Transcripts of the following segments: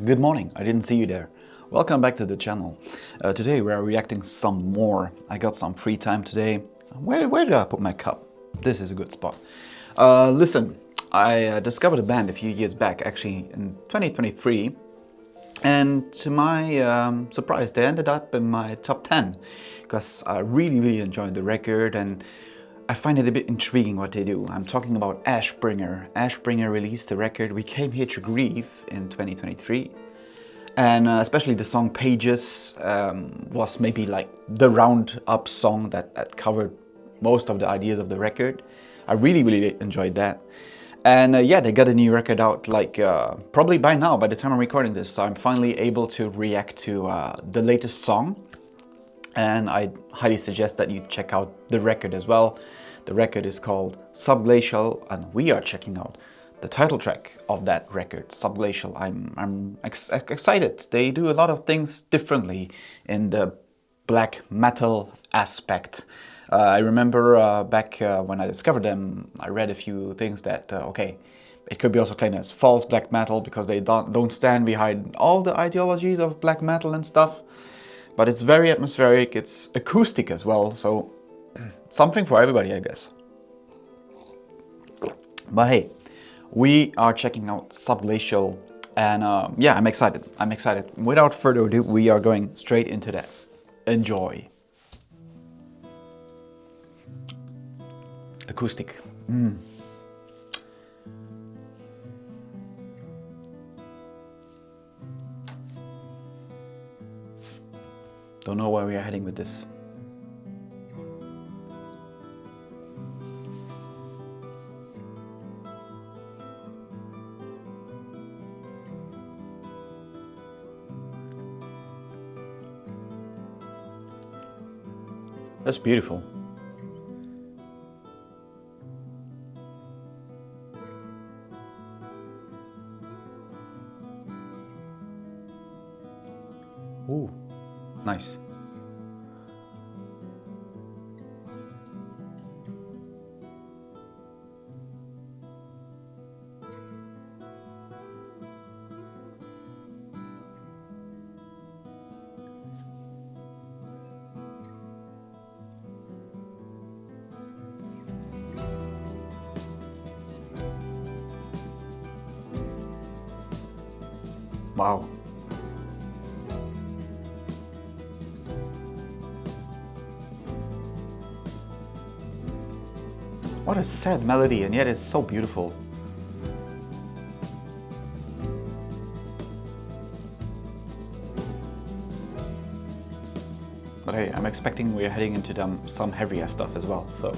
Good morning, I didn't see you there. Welcome back to the channel. Today we are reacting some more. I got some free time today. Where did I put my cup? This is a good spot. Listen, I discovered a band a few years back, actually in 2023. And to my surprise, they ended up in my top 10 because I really enjoyed the record and I find it a bit intriguing what they do. I'm talking about Ashbringer. Ashbringer released the record We Came Here to Grieve in 2023. And especially the song Pages was maybe like the round-up song that covered most of the ideas of the record. I really enjoyed that. And yeah, they got a new record out like probably by now, by the time I'm recording this. So I'm finally able to react to the latest song. And I highly suggest that you check out the record as well. The record is called Subglacial, and we are checking out the title track of that record, Subglacial. I'm excited. They do a lot of things differently in the black metal aspect. I remember back when I discovered them, I read a few things that, okay, it could be also claimed as false black metal because they don't stand behind all the ideologies of black metal and stuff. But it's very atmospheric, it's acoustic as well, so something for everybody, I guess. But hey, we are checking out Subglacial, and yeah, I'm excited. Without further ado, we are going straight into that. Enjoy. Acoustic. Don't know where we are heading with this. That's beautiful. Ooh, nice. Wow. What a sad melody, and yet it's so beautiful. But hey, I'm expecting we're heading into some heavier stuff as well, so.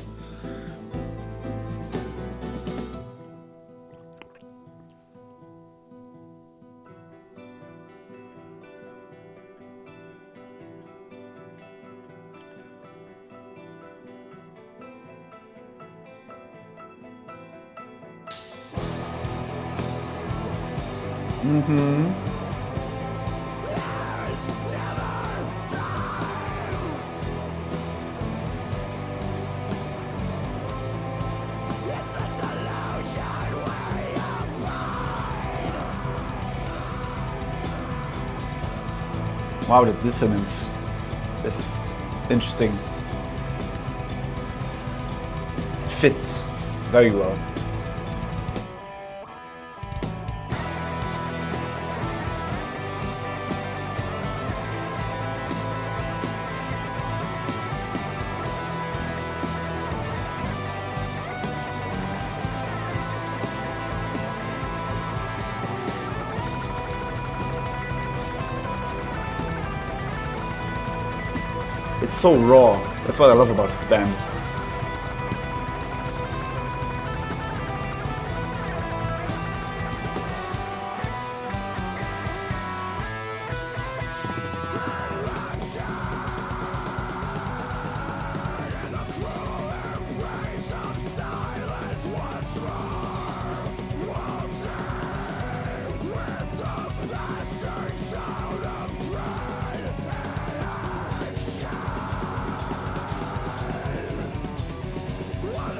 Wow, the dissonance is interesting. Fits very well. It's so raw. That's what I love about this band.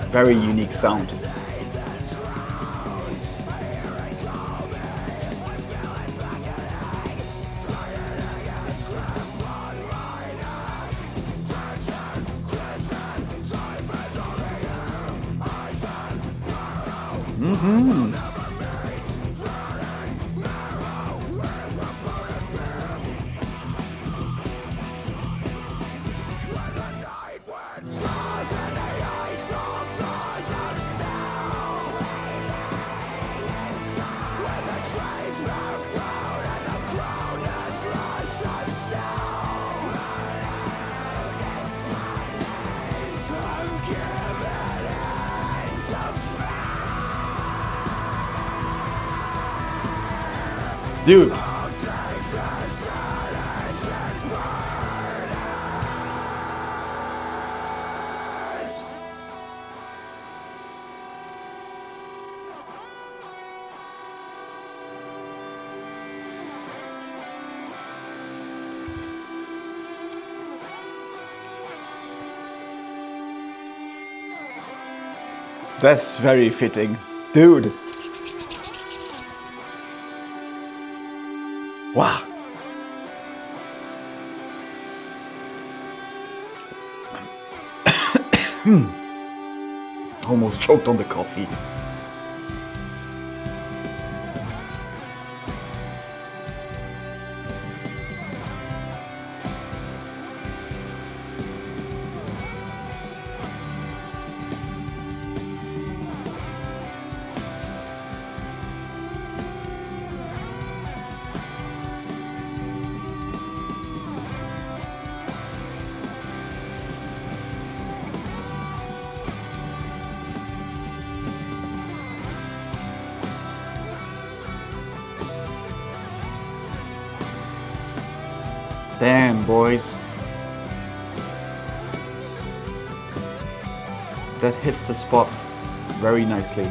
Very unique sound. Dude. That's very fitting. Dude. Wow. Almost choked on the coffee. Damn, boys. That hits the spot very nicely.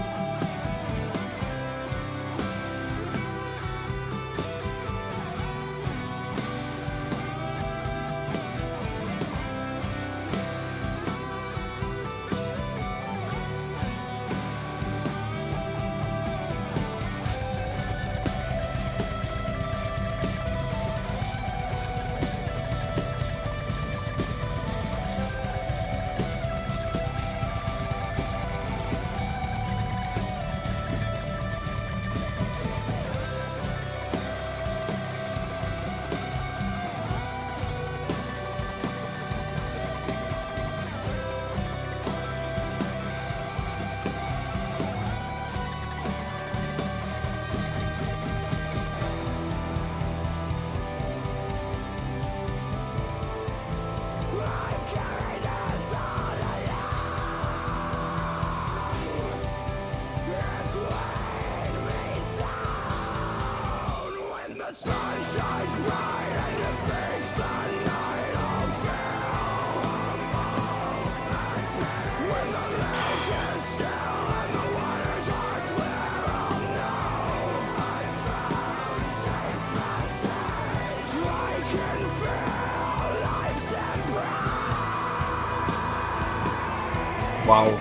Wow,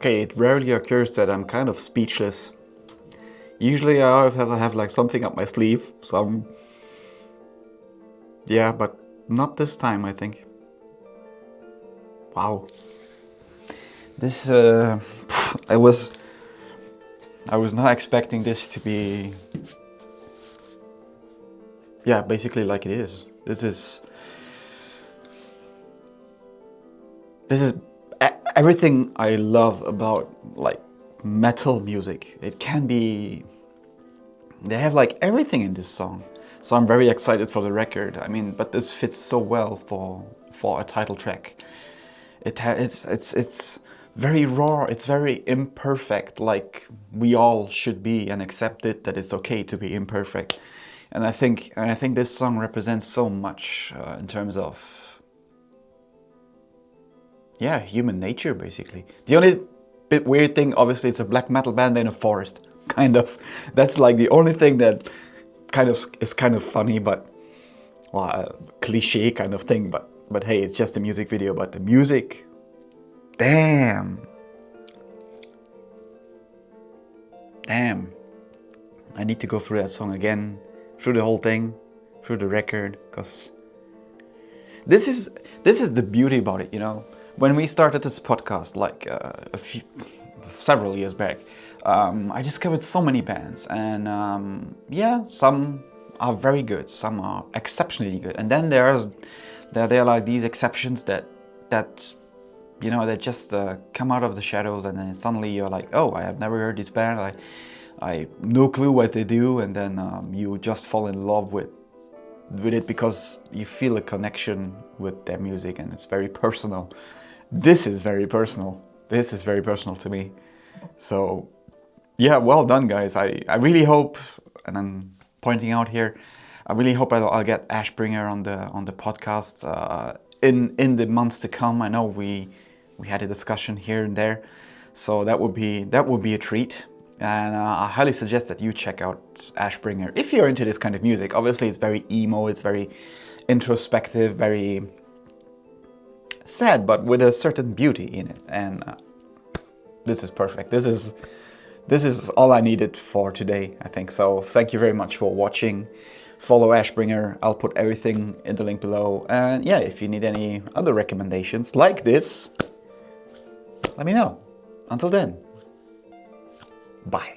okay, it rarely occurs that I'm kind of speechless. Usually I have like something up my sleeve, some... Yeah, but not this time, I think. Wow. This I was not expecting this to be, yeah, basically like it is. This is everything I love about like metal music. It can be, they have like everything in this song. So I'm very excited for the record. I mean, but this fits so well for a title track. It's very raw. It's very imperfect, like we all should be, and accept it that it's okay to be imperfect. And I think this song represents so much in terms of, yeah, human nature basically. The only bit weird thing, obviously, it's a black metal band in a forest, kind of. That's like the only thing that kind of is kind of funny, but well, cliche kind of thing. But hey, it's just a music video. But the music, damn. I need to go through that song again, through the whole thing, through the record, because this is the beauty about it, you know. When we started this podcast, like several years back, I discovered so many bands, and yeah, some are very good, some are exceptionally good, and then there are like these exceptions that you know, that just come out of the shadows, and then suddenly you're like, oh, I have never heard this band, I no clue what they do, and then you just fall in love with it because you feel a connection with their music, and it's very personal. This is very personal. This is very personal to me. So yeah, well done, guys. I really hope, and I'm pointing out here, I really hope I'll get Ashbringer on the podcast in the months to come. I know we had a discussion here and there, so that would be a treat. And I highly suggest that you check out Ashbringer if you're into this kind of music. Obviously, it's very emo, it's very introspective, very sad, but with a certain beauty in it. And this is perfect. This is all I needed for today, I think. So thank you very much for watching. Follow Ashbringer. I'll put everything in the link below. And yeah, if you need any other recommendations like this, let me know. Until then, bye.